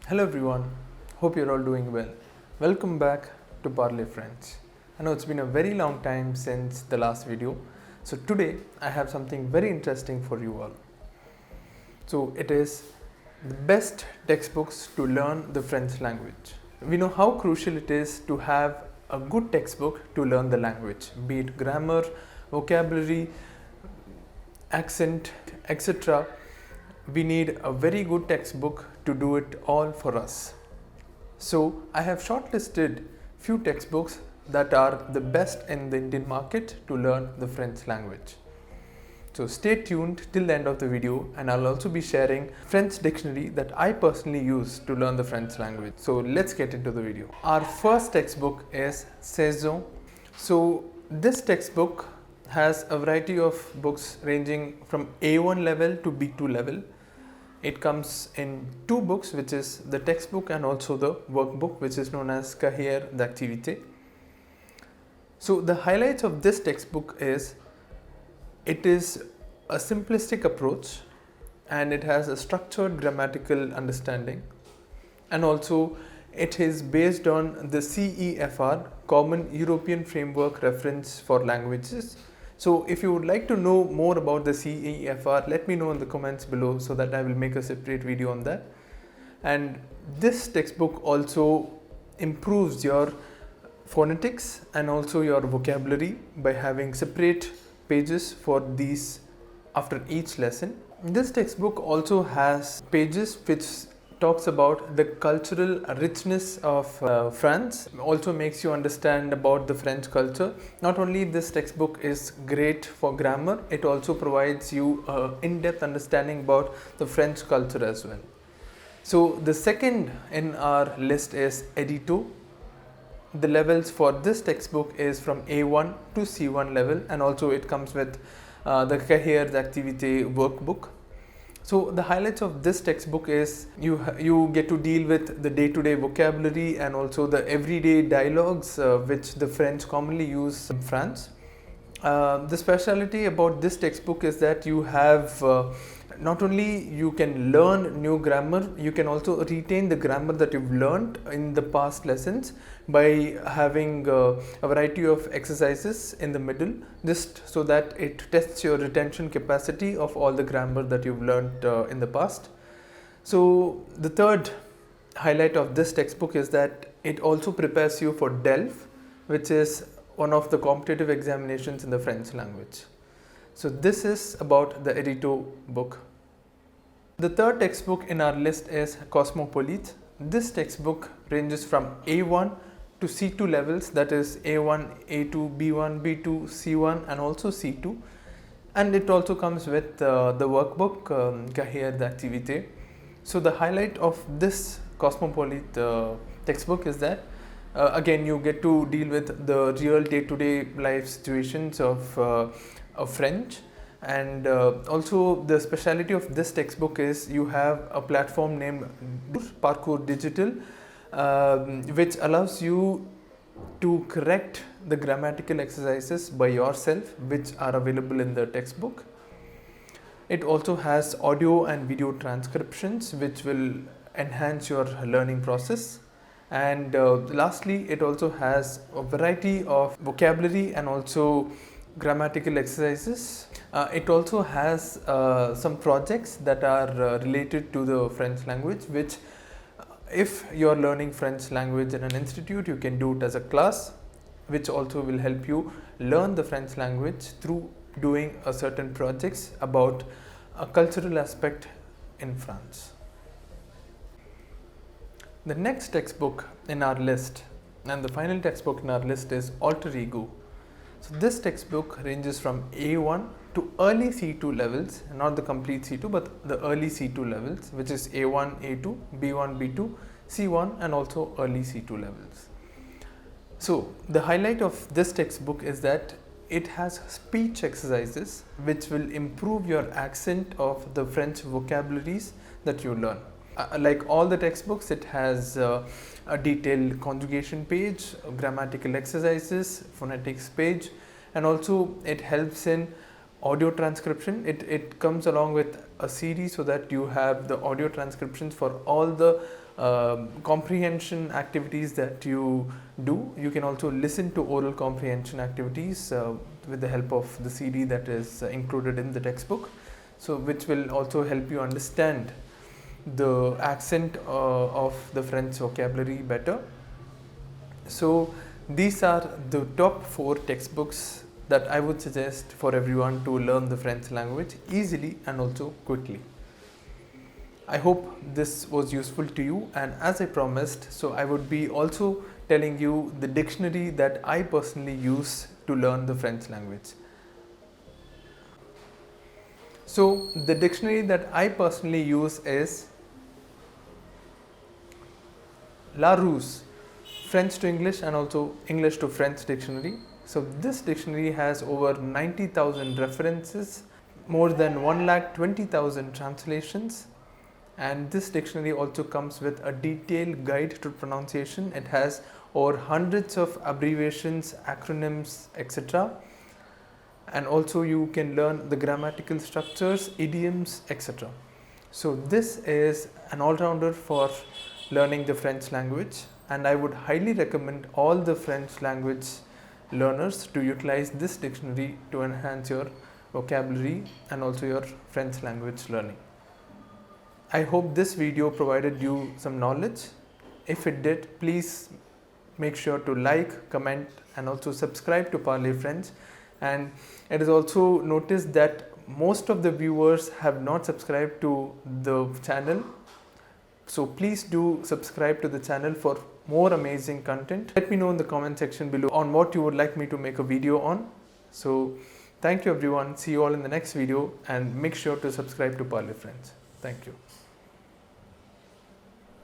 Hello everyone, hope you're all doing well. Welcome back to Parley French. I know it's been a very long time since the last video, so today I have something very interesting for you all. So it is the best textbooks to learn the French language. We know how crucial it is to have a good textbook to learn the language, be it grammar, vocabulary, accent, etc. We need a very good textbook to do it all for us. So I have shortlisted few textbooks that are the best in the Indian market to learn the French language. So stay tuned till the end of the video, and I'll also be sharing French dictionary that I personally use to learn the French language. So let's get into the video. Our first textbook is CESO. So this textbook has a variety of books ranging from A1 level to B2 level. It comes in two books, which is the textbook and also the workbook, which is known as Cahier d'activité. So the highlights of this textbook is it is a simplistic approach and it has a structured grammatical understanding, and also it is based on the CEFR, Common European Framework Reference for Languages. So if you would like to know more about the CEFR, let me know in the comments below so that I will make a separate video on that. And this textbook also improves your phonetics and also your vocabulary by having separate pages for these after each lesson. This textbook also has pages which talks about the cultural richness of France, also makes you understand about the French culture. Not only this textbook is great for grammar, it also provides you in-depth understanding about the French culture as well. So the second in our list is Edito. The levels for this textbook is from A1 to C1 level, and also it comes with the Cahier d'activité workbook. So the highlights of this textbook is you get to deal with the day-to-day vocabulary and also the everyday dialogues which the French commonly use in France. The speciality about this textbook is that you have not only you can learn new grammar, you can also retain the grammar that you've learned in the past lessons by having a variety of exercises in the middle, just so that it tests your retention capacity of all the grammar that you've learned in the past. So the third highlight of this textbook is that it also prepares you for DELF, which is one of the competitive examinations in the French language. So this is about the Edito book. The third textbook in our list is Cosmopolit. This textbook ranges from A1 to C2 levels, that is A1, A2, B1, B2, C1 and also C2. And it also comes with the workbook Cahier d'activité. So the highlight of this Cosmopolit textbook is that again you get to deal with the real day-to-day life situations of French, and also the speciality of this textbook is you have a platform named Parcours Digital which allows you to correct the grammatical exercises by yourself, which are available in the textbook. It also has audio and video transcriptions which will enhance your learning process. And lastly, it also has a variety of vocabulary and also grammatical exercises. It also has some projects that are related to the French language, which if you're learning French language in an institute, you can do it as a class, which also will help you learn the French language through doing a certain projects about a cultural aspect in France. The next textbook in our list and the final textbook in our list is Alter Ego. So this textbook ranges from A1 to early C2 levels, not the complete C2 but the early C2 levels, which is A1, A2, B1, B2, C1 and also early C2 levels. So the highlight of this textbook is that it has speech exercises which will improve your accent of the French vocabularies that you learn. Like all the textbooks, it has a detailed conjugation page, grammatical exercises, phonetics page, and also it helps in audio transcription. It comes along with a series so that you have the audio transcriptions for all the comprehension activities that you do. You can also listen to oral comprehension activities with the help of the CD that is included in the textbook, so which will also help you understand the accent of the French vocabulary better. So these are the top 4 textbooks that I would suggest for everyone to learn the French language easily and also quickly. I hope this was useful to you, and as I promised, so I would be also telling you the dictionary that I personally use to learn the French language. So the dictionary that I personally use is Larousse French to English and also English to French dictionary. So this dictionary has over 90,000 references, more than 1,20,000 translations, and this dictionary also comes with a detailed guide to pronunciation. It has over hundreds of abbreviations, acronyms, etc. And also you can learn the grammatical structures, idioms, etc. So this is an all-rounder for learning the French language, and I would highly recommend all the French language learners to utilize this dictionary to enhance your vocabulary and also your French language learning. I hope this video provided you some knowledge. If it did, please make sure to like, comment and also subscribe to Parley French. And it is also noticed that most of the viewers have not subscribed to the channel. So please do subscribe to the channel for more amazing content. Let me know in the comment section below on what you would like me to make a video on. So thank you everyone. See you all in the next video, and make sure to subscribe to Parley French. Thank you.